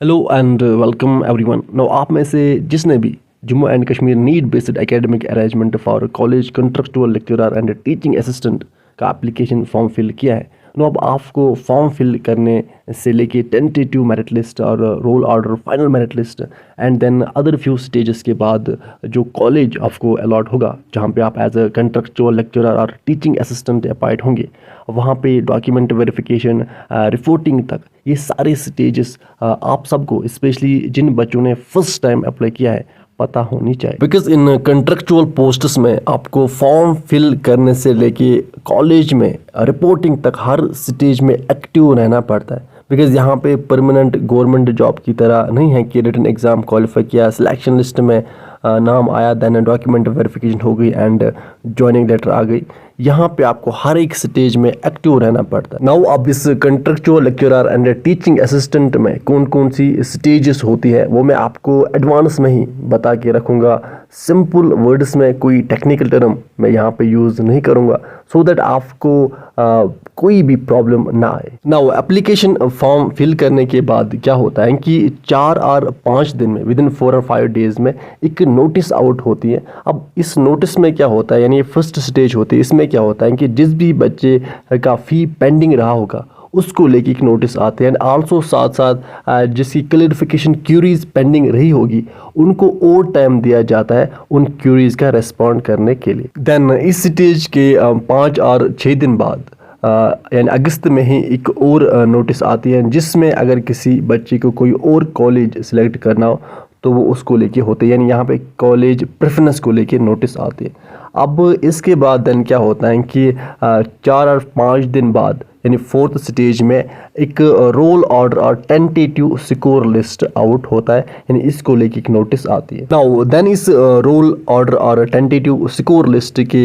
Hello and welcome everyone. No आप में से जिसने भी Jammu and Kashmir need based academic arrangement for college contractual lecturer and teaching assistant का एप्लीकेशन फॉर्म फिल किया है। नो अब आपको फॉर्म फिल करने से लेके टेंटेटिव मेरिट लिस्ट और roll order, final merit list and then other few stages के बाद जो कॉलेज आपको अलॉट होगा जहाँ पे आप एज अ कंट्रेक्चुअल लेक्चरर और टीचिंग असिस्टेंट अपॉइंट होंगे, वहाँ पे डॉक्यूमेंट वेरिफिकेशन, रिपोर्टिंग तक ये सारे स्टेजेस आप सबको, स्पेशली जिन बच्चों ने फर्स्ट टाइम अप्लाई किया है, पता होनी चाहिए। बिकॉज इन कंट्रेक्चुअल पोस्ट्स में आपको फॉर्म फिल करने से लेके कॉलेज में रिपोर्टिंग तक हर स्टेज में एक्टिव रहना पड़ता है। बिकॉज यहाँ पे परमानेंट गवर्नमेंट जॉब की तरह नहीं है कि रिटन एग्ज़ाम क्वालिफाई किया, सिलेक्शन लिस्ट में नाम आया, देन डॉक्यूमेंट वेरिफिकेशन हो गई एंड ज्वाइनिंग लेटर आ गई। यहाँ पे आपको हर एक स्टेज में एक्टिव रहना पड़ता है। नाउ अब इस contractual lecturer and teaching assistant में कौन कौन सी स्टेजेस होती है वो मैं आपको एडवांस में ही बता के रखूँगा। सिंपल वर्ड्स में कोई टेक्निकल टर्म मैं यहाँ पे यूज़ नहीं करूँगा, सो दैट आपको कोई भी प्रॉब्लम ना आए। नाउ एप्लीकेशन फॉर्म फिल करने के बाद क्या होता है कि 4 और 5 दिन में, विद इन 4 और 5 डेज में एक नोटिस आउट होती है। अब इस नोटिस में क्या होता है, यानी ये फर्स्ट स्टेज होती है, इसमें क्या होता है कि जिस भी बच्चे का फ़ी पेंडिंग रहा होगा उसको लेके एक नोटिस आते हैं एंड आल्सो साथ साथ जिसकी क्लियरिफिकेशन क्यूरीज पेंडिंग रही होगी उनको और टाइम दिया जाता है उन क्यूरीज का रेस्पॉन्ड करने के लिए। देन इस स्टेज के 5 और 6 दिन बाद यानी अगस्त में ही एक और नोटिस आती है, जिसमें अगर किसी बच्चे को कोई और कॉलेज सिलेक्ट करना हो तो वो उसको लेके होते हैं, यानी यहाँ पे कॉलेज प्रेफरेंस को लेके नोटिस आती है। अब इसके बाद देन क्या होता है कि 4 और 5 दिन बाद यानी 4th स्टेज में एक रोल ऑर्डर और टेंटेटिव स्कोर लिस्ट आउट होता है, यानी इसको लेके एक नोटिस आती है। नाउ देन इस रोल ऑर्डर और टेंटेटिव स्कोर लिस्ट के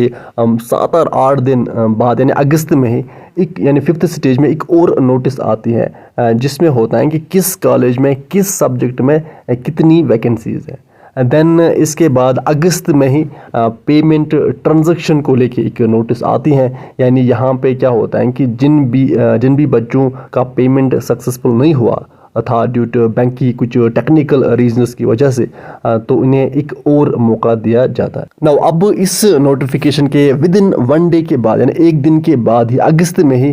7 और 8 दिन बाद यानी अगस्त में ही एक यानी 5th स्टेज में एक और नोटिस आती है, जिसमें होता है कि किस कॉलेज में किस सब्जेक्ट में कितनी वैकेंसीज हैं। देन इसके बाद अगस्त में ही पेमेंट ट्रांजैक्शन को लेके एक नोटिस आती हैं, यानी यहाँ पे क्या होता है कि जिन भी बच्चों का पेमेंट सक्सेसफुल नहीं हुआ था ड्यू टू बैंक की कुछ टेक्निकल रीजंस की वजह से, तो उन्हें एक और मौका दिया जाता है। नाउ अब इस नोटिफिकेशन के विद इन 1 डे के बाद यानी 1 दिन के बाद ही अगस्त में ही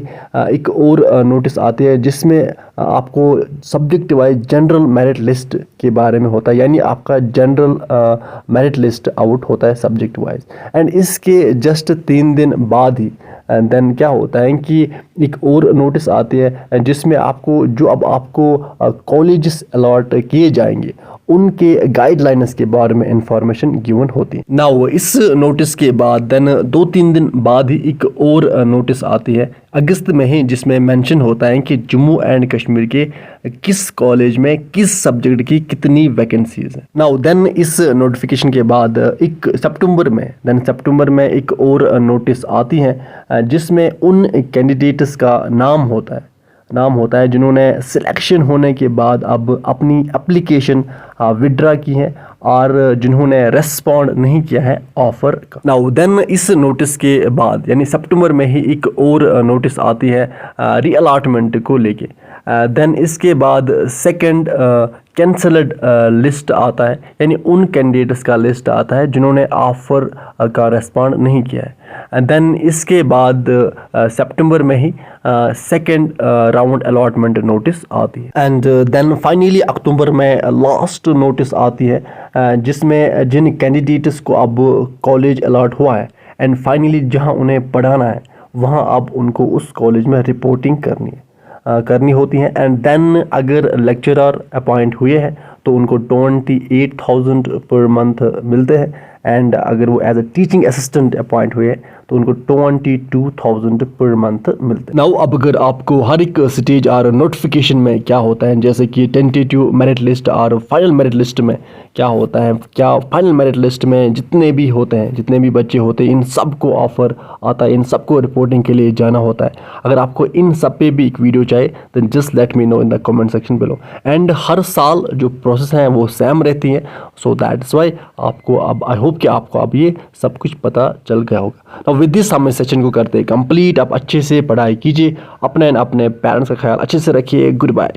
एक और नोटिस आती है, जिसमें आपको subject wise general merit list के बारे में होता है, यानी आपका जनरल मेरिट लिस्ट आउट होता है सब्जेक्ट वाइज। एंड इसके जस्ट 3 दिन बाद ही देन क्या होता है कि एक और नोटिस आती है, जिसमें आपको कॉलेजेस अलॉट किए जाएंगे उनके गाइडलाइंस के बारे में इंफॉर्मेशन गिवन होती है। नाउ इस नोटिस के बाद देन 2-3 दिन बाद ही एक और नोटिस आती है अगस्त में ही, जिसमें मेंशन होता है कि जम्मू एंड कश्मीर के किस कॉलेज में किस सब्जेक्ट की कितनी वैकेंसीज है। नाउ देन इस नोटिफिकेशन के बाद एक सितंबर में एक और नोटिस आती है, जिसमें उन कैंडिडेट्स का नाम होता है जिन्होंने सिलेक्शन होने के बाद अब अपनी एप्लीकेशन विड्रा की है और जिन्होंने रेस्पॉन्ड नहीं किया है ऑफर का। नाउ देन इस नोटिस के बाद यानी सितंबर में ही एक और नोटिस आती है रीअलॉटमेंट को लेके। देन इसके बाद सेकंड कैंसल्ड लिस्ट आता है, यानी उन कैंडिडेट्स का लिस्ट आता है जिन्होंने ऑफर का रेस्पॉन्ड नहीं किया है। देन इसके बाद सितंबर में ही सेकंड राउंड अलॉटमेंट नोटिस आती है। एंड देन फाइनली अक्टूबर में लास्ट नोटिस आती है, जिसमें जिन कैंडिडेट्स को अब कॉलेज अलॉट हुआ है एंड फाइनली जहां उन्हें पढ़ाना है वहां अब उनको उस कॉलेज में रिपोर्टिंग करनी होती है। एंड देन अगर लेक्चरर अपॉइंट हुए हैं तो उनको 28,000 पर मंथ मिलते हैं, एंड अगर वो as a teaching assistant appoint हुए तो उनको 22,000 पर मंथ मिलते हैं। नाउ अब अगर आपको हर एक स्टेज और नोटिफिकेशन में क्या होता है, जैसे कि टेंटेटिव मेरिट लिस्ट और फाइनल मेरिट लिस्ट में क्या होता है, क्या फाइनल मेरिट लिस्ट में जितने भी बच्चे होते हैं इन सबको ऑफर आता है, इन सबको रिपोर्टिंग के लिए जाना होता है। अगर आपको इन सब पे भी एक वीडियो चाहिए then just let me know in the comment section below. And हर साल जो प्रोसेस हैं वो सेम रहती है, सो दैट्स वाई आपको अब आई होप कि आपको अब ये सब कुछ पता चल गया होगा। तो विद दिस हम इस सेशन को करते हैं कंप्लीट। आप अच्छे से पढ़ाई कीजिए, अपने पेरेंट्स का ख्याल अच्छे से रखिए। Good bye.